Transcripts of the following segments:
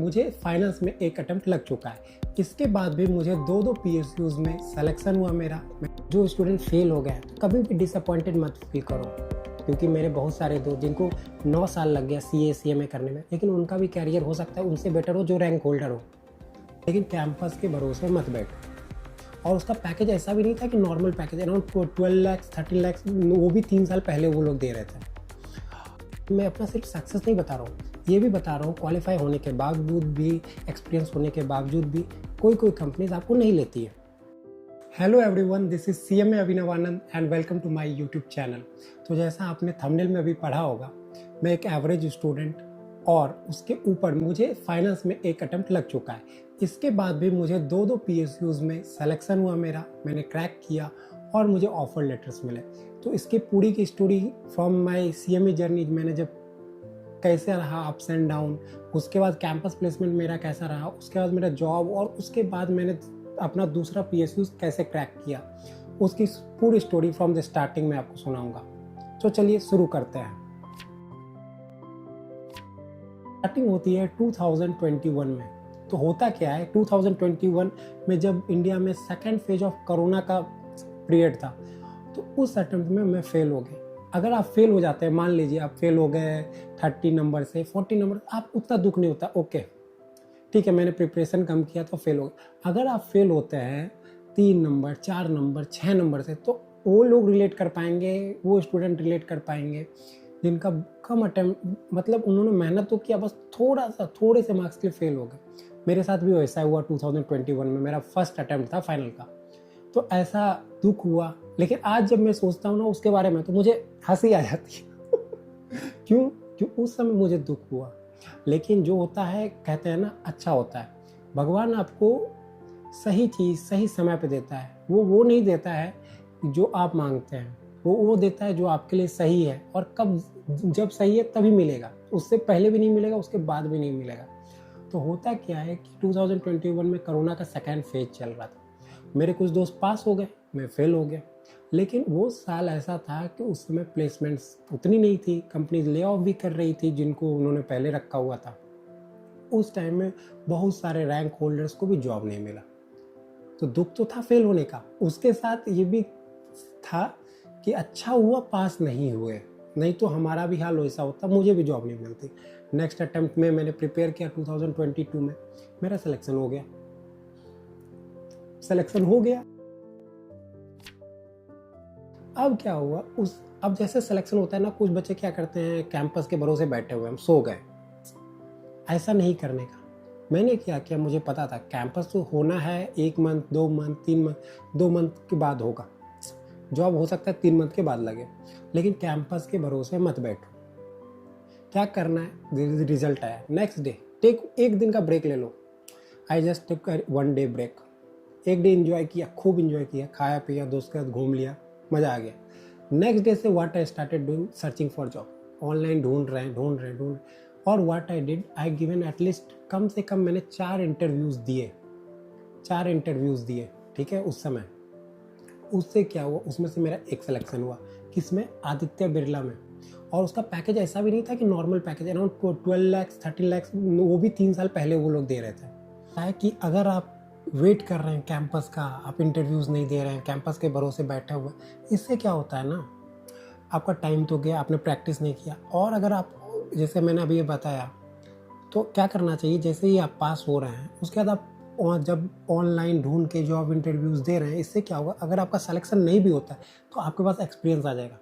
मुझे फाइनेंस में एक अटेम्प्ट लग चुका है। इसके बाद भी मुझे दो पीएसयूज में सिलेक्शन हुआ मेरा। जो स्टूडेंट फेल हो गए तो कभी भी डिसअपॉइंटेड मत फील करो, क्योंकि मेरे बहुत सारे दोस्त जिनको 9 साल लग गया CA करने में, लेकिन उनका भी कैरियर हो सकता है उनसे बेटर हो जो रैंक होल्डर हो। लेकिन कैंपस के भरोसे मत बैठो। और उसका पैकेज ऐसा भी नहीं था कि normal package, around 12 lakh 13 lakh, वो भी 3 साल पहले वो लोग दे रहे थे। मैं अपना सिर्फ सक्सेस नहीं बता रहा हूँ, ये भी बता रहा हूँ क्वालिफाई होने के बावजूद भी, एक्सपीरियंस होने के बावजूद भी कोई कंपनीज आपको नहीं लेती है। Hello everyone, this is CMA Abhinav Anand and welcome to my YouTube channel. तो जैसा आपने थंबनेल में अभी पढ़ा होगा, मैं एक एवरेज स्टूडेंट और उसके ऊपर मुझे फाइनेंस में एक अटेम्प्ट लग चुका है। इसके बाद भी मुझे दो PSUs में सिलेक्शन हुआ मेरा, मैंने क्रैक किया और मुझे ऑफर लेटर्स मिले। तो इसकी पूरी की story from my CMA journey, मैंने जब कैसे रहा अप्स एंड डाउन, उसके बाद कैंपस प्लेसमेंट मेरा कैसा रहा, उसके बाद मेरा जॉब, और उसके बाद मैंने अपना दूसरा PSU कैसे क्रैक किया, उसकी पूरी स्टोरी फ्रॉम द स्टार्टिंग में आपको सुनाऊंगा। तो चलिए शुरू करते हैं। स्टार्टिंग होती है 2021 में। तो होता क्या है, 2021 में जब इंडिया में सेकेंड फेज ऑफ कोरोना का पीरियड था, तो उस अटेम्प्ट में मैं फेल हो गया। अगर आप फेल हो जाते हैं, मान लीजिए आप फेल हो गए 30 नंबर से 40 नंबर, आप उतना दुख नहीं होता, ओके ठीक है मैंने प्रिपरेशन कम किया तो फेल हो गया। अगर आप फेल होते हैं 3 नंबर 4 नंबर 6 नंबर से, तो वो लोग रिलेट कर पाएंगे, वो स्टूडेंट रिलेट कर पाएंगे जिनका कम अटेम्प्ट, मतलब उन्होंने मेहनत तो किया, बस थोड़े से मार्क्स के लिए फेल हो गए। मेरे साथ भी वैसा हुआ 2021 में, मेरा फर्स्ट अटेम्प्ट था फाइनल का। तो ऐसा दुख हुआ, लेकिन आज जब मैं सोचता हूँ ना उसके बारे में, तो मुझे हंसी आ जाती है। क्यों उस समय मुझे दुख हुआ, लेकिन जो होता है कहते हैं ना अच्छा होता है। भगवान आपको सही चीज़ सही समय पे देता है। वो नहीं देता है जो आप मांगते हैं, वो देता है जो आपके लिए सही है, और कब जब सही है तभी मिलेगा, उससे पहले भी नहीं मिलेगा, उसके बाद भी नहीं मिलेगा। तो होता क्या है कि 2021 में कोरोना का सेकेंड फेज चल रहा था। मेरे कुछ दोस्त पास हो गए, मैं फेल हो गया। लेकिन वो साल ऐसा था कि उस समय प्लेसमेंट्स उतनी नहीं थी, कंपनीज ले ऑफ भी कर रही थी जिनको उन्होंने पहले रखा हुआ था। उस टाइम में बहुत सारे रैंक होल्डर्स को भी जॉब नहीं मिला। तो दुख तो था फेल होने का, उसके साथ ये भी था कि अच्छा हुआ पास नहीं हुए, नहीं तो हमारा भी हाल वैसा होता, मुझे भी जॉब नहीं मिलती। नेक्स्ट अटेम्प्ट में मैंने प्रिपेयर किया 2022 में, मेरा सिलेक्शन हो गया। अब क्या हुआ, अब जैसे सिलेक्शन होता है ना, कुछ बच्चे क्या करते हैं, कैंपस के भरोसे बैठे हुए हम सो गए। ऐसा नहीं करने का। मैंने क्या किया, मुझे पता था कैंपस तो होना है 1 मंथ 2 मंथ 3 मंथ, 2 मंथ के बाद होगा जॉब, हो सकता है 3 मंथ के बाद लगे, लेकिन कैंपस के भरोसे मत बैठो। क्या करना है, रिजल्ट आया नेक्स्ट डे, एक दिन का ब्रेक ले लो। I just take 1 day break. एक डे इंजॉय किया, खूब इंजॉय किया, खाया पिया, दोस्त के साथ घूम लिया, मज़ा आ गया। नेक्स्ट डे से what I started doing, searching for job, online ढूंढ रहे। और what I did, I given at least, कम से कम मैंने 4 इंटरव्यूज़ दिए, ठीक है उस समय। उससे क्या हुआ, उसमें से मेरा एक सिलेक्शन हुआ, किसमें, आदित्य बिरला में। और उसका पैकेज ऐसा भी नहीं था कि normal package, around 12 lakh 13 lakh, वो भी 3 साल पहले वो लोग दे रहे थे। कि अगर आप वेट कर रहे हैं कैंपस का, आप इंटरव्यूज़ नहीं दे रहे हैं, कैंपस के भरोसे बैठे हुए, इससे क्या होता है ना, आपका टाइम तो गया, आपने प्रैक्टिस नहीं किया। और अगर आप, जैसे मैंने अभी ये बताया, तो क्या करना चाहिए, जैसे ही आप पास हो रहे हैं उसके बाद आप जब ऑनलाइन ढूंढ के जॉब इंटरव्यूज़ दे रहे हैं, इससे क्या होगा, अगर आपका सिलेक्शन नहीं भी होता है तो आपके पास एक्सपीरियंस आ जाएगा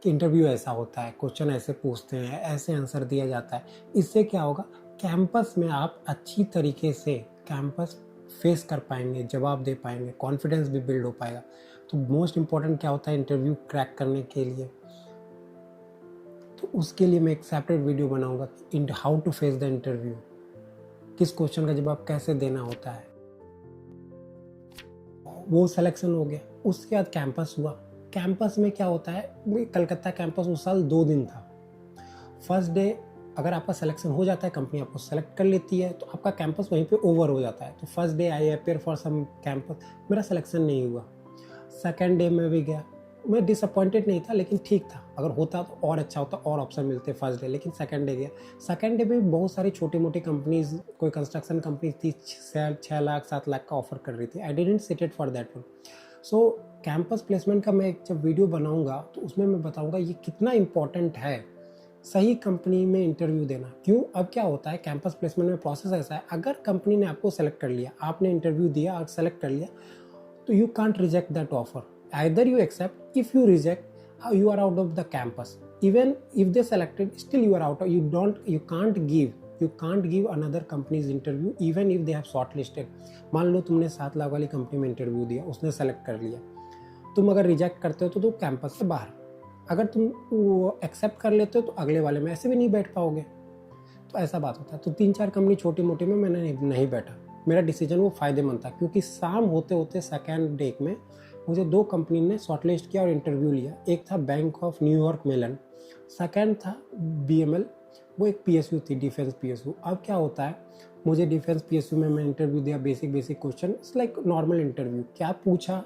कि इंटरव्यू ऐसा होता है, क्वेश्चन ऐसे पूछते हैं, ऐसे आंसर दिया जाता है। इससे क्या होगा, कैंपस में आप अच्छी तरीके से कैंपस फेस कर पाएंगे, जवाब दे पाएंगे, कॉन्फिडेंस भी बिल्ड हो पाएगा। तो मोस्ट इम्पॉर्टेंट क्या होता है इंटरव्यू क्रैक करने के लिए, तो उसके लिए मैं एक सेपरेट वीडियो बनाऊंगा, how to face the interview, किस क्वेश्चन का जवाब कैसे देना होता है। वो सिलेक्शन हो गया। उसके बाद कैंपस हुआ। कैंपस में क्या होता है, कलकत्ता कैंपस उस साल 2 दिन था। फर्स्ट डे अगर आपका सिलेक्शन हो जाता है, कंपनी आपको सेलेक्ट कर लेती है, तो आपका कैंपस वहीं पे ओवर हो जाता है। तो first day I appear for some campus, मेरा सिलेक्शन नहीं हुआ। सेकेंड डे में भी गया, मैं डिसअपॉइंटेड नहीं था, लेकिन ठीक था, अगर होता तो और अच्छा होता, और ऑप्शन मिलते फर्स्ट डे। लेकिन सेकंड डे गया, सेकंड डे में बहुत सारी छोटी मोटी कंपनीज, कोई कंस्ट्रक्शन कंपनी थी 6 लाख 7 लाख का ऑफर कर रही थी। I didn't seat it for that one. So campus placement का मैं जब वीडियो बनाऊंगा तो उसमें मैं बताऊंगा ये कितना इंपॉर्टेंट है सही कंपनी में इंटरव्यू देना। क्यों? अब क्या होता है कैंपस प्लेसमेंट में प्रोसेस ऐसा है, अगर कंपनी ने आपको सेलेक्ट कर लिया, आपने इंटरव्यू दिया और सेलेक्ट कर लिया, तो you can't reject that offer. Either you accept, if you reject, you are out of the campus. Even if they selected, still you are out. You can't give another company's interview even if they have shortlisted. मान लो तुमने 7 लाख वाली company में interview दिया, उसने select कर लिया, तुम अगर रिजेक्ट करते हो तो तुम कैंपस से बाहर, अगर तुम वो एक्सेप्ट कर लेते हो तो अगले वाले में ऐसे भी नहीं बैठ पाओगे। तो ऐसा बात होता है। तो 3-4 कंपनी छोटी मोटी में मैंने नहीं बैठा, मेरा डिसीजन वो फ़ायदेमंद था, क्योंकि शाम होते होते सेकेंड डे में मुझे 2 कंपनी ने शॉर्टलिस्ट किया और इंटरव्यू लिया। एक था Bank of New York Mellon, second था BML, वो एक PSU थी, डिफेंस PSU। अब क्या होता है, मुझे डिफेंस PSU में मैं इंटरव्यू दिया, basic question, it's like normal interview. क्या पूछा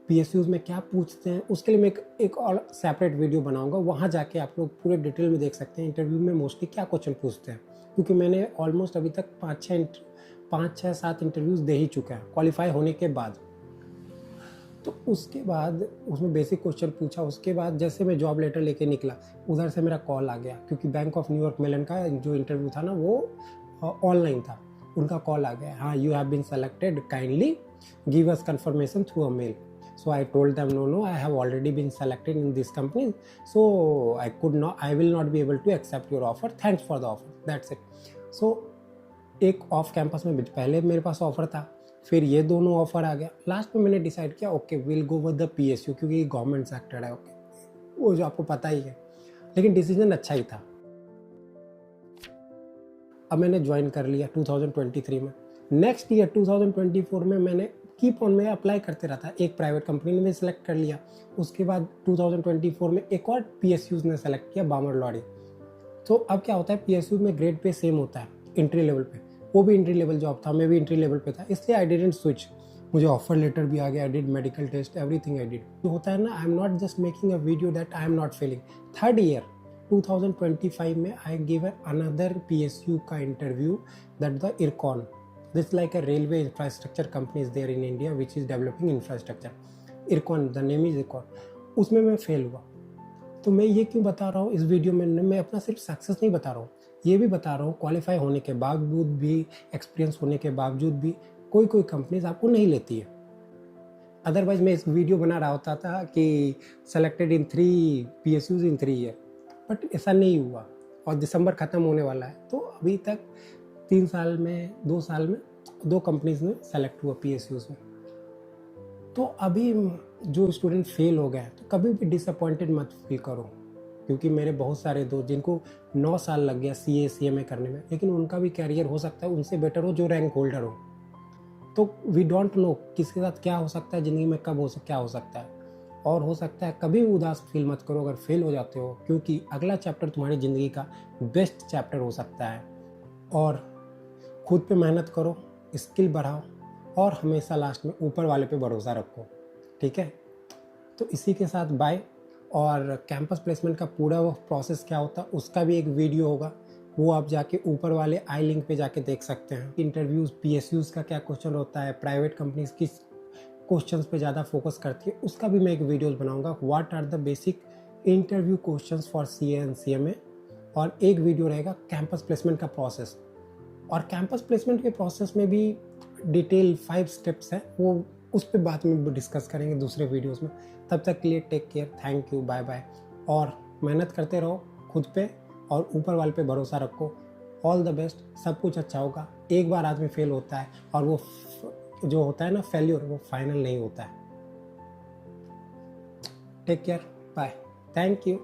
PSUs में, क्या पूछते हैं, उसके लिए मैं एक और सेपरेट वीडियो बनाऊंगा, वहाँ जाके आप लोग पूरे डिटेल में देख सकते हैं इंटरव्यू में मोस्टली क्या क्वेश्चन पूछते हैं। क्योंकि मैंने ऑलमोस्ट अभी तक 5-6-7 इंटरव्यूज़ दे ही चुका है क्वालिफाई होने के बाद। तो उसके बाद उसमें बेसिक क्वेश्चन पूछा, उसके बाद जैसे मैं जॉब लेटर लेके निकला, उधर से मेरा कॉल आ गया, क्योंकि बैंक ऑफ न्यूयॉर्क मेलन का जो इंटरव्यू था ना वो ऑनलाइन था। उनका कॉल आ गया, हाँ you have been selected, kindly give us confirmation through a mail. So I told them, no, I have already been selected in this company, so I will not be able to accept your offer. Thanks for the offer. That's it. So एक off campus में पहले मेरे पास offer था, फिर ये दोनों offer आ गया। Last में मैंने डिसाइड किया, okay will go with the PSU, क्योंकि ये गवर्नमेंट सेक्टर है, ओके वो जो आपको पता ही है। लेकिन डिसीजन अच्छा ही था। अब मैंने ज्वाइन कर लिया 2023 में। नेक्स्ट ईयर 2024 में मैंने कीप ऑन में अप्लाई करते रहता। एक प्राइवेट कंपनी ने भी सिलेक्ट कर लिया, उसके बाद 2024 में एक और PSUs ने सेलेक्ट किया, बामर लॉरी। तो अब क्या होता है, PSU में ग्रेड पे सेम होता है एंट्री लेवल पे, वो भी एंट्री लेवल जॉब था, मैं भी एंट्री लेवल पे था, इसलिए आई डिडंट स्विच। मुझे ऑफर लेटर भी आ गया, I did medical test, everything I did. तो होता है ना, I am not just making a video that I am not failing. Third year 2025 में आई गिव अनदर PSU का interview, that the Ircon. This is like a railway infrastructure company is there in India which is developing infrastructure. Ircon, the name is Ircon. उसमें मैं fail हुआ। तो मैं ये क्यों बता रहा हूँ इस वीडियो में, मैं अपना सिर्फ सक्सेस नहीं बता रहा हूँ, ये भी बता रहा हूँ क्वालिफाई होने के बावजूद भी, एक्सपीरियंस होने के बावजूद भी कोई कंपनीज आपको नहीं लेती है। अदरवाइज मैं इस वीडियो बना रहा होता था कि selected in 3 PSUs in 3 years, but ऐसा नहीं हुआ और दिसंबर ख़त्म होने वाला है। तो अभी तक 2 साल में 2 कंपनीज में सेलेक्ट हुआ PSUs में। तो अभी जो स्टूडेंट फेल हो गए तो कभी भी डिसअपॉइंटेड मत फील करो, क्योंकि मेरे बहुत सारे दोस्त जिनको 9 साल लग गया CA CMA करने में, लेकिन उनका भी कैरियर हो सकता है उनसे बेटर हो जो रैंक होल्डर हो। तो वी डोंट नो किसके साथ क्या हो सकता है ज़िंदगी में, कब क्या हो सकता है। और हो सकता है कभी भी उदास फील मत करो अगर फेल हो जाते हो, क्योंकि अगला चैप्टर तुम्हारी ज़िंदगी का बेस्ट चैप्टर हो सकता है। और खुद पे मेहनत करो, स्किल बढ़ाओ और हमेशा लास्ट में ऊपर वाले पे भरोसा रखो, ठीक है। तो इसी के साथ बाय। और कैंपस प्लेसमेंट का पूरा वो प्रोसेस क्या होता है उसका भी एक वीडियो होगा, वो आप जाके ऊपर वाले आई लिंक पे जाके देख सकते हैं। इंटरव्यूज़ PSUs का क्या क्वेश्चन होता है, प्राइवेट कंपनीज किस क्वेश्चंस पे ज़्यादा फोकस करती है, उसका भी मैं एक वीडियोज़ बनाऊँगा। What are the basic interview questions for CA and CMA। और एक वीडियो रहेगा कैंपस प्लेसमेंट का प्रोसेस। और कैंपस प्लेसमेंट के प्रोसेस में भी डिटेल 5 स्टेप्स हैं, वो उस पर बाद में डिस्कस करेंगे दूसरे वीडियोस में। तब तक के लिए take care, thank you, bye bye. और मेहनत करते रहो खुद पे और ऊपर वाले पे भरोसा रखो। ऑल द बेस्ट, सब कुछ अच्छा होगा। एक बार आदमी फेल होता है और वो जो होता है ना फेल्योर, वो फाइनल नहीं होता है। Take care, bye, thank you.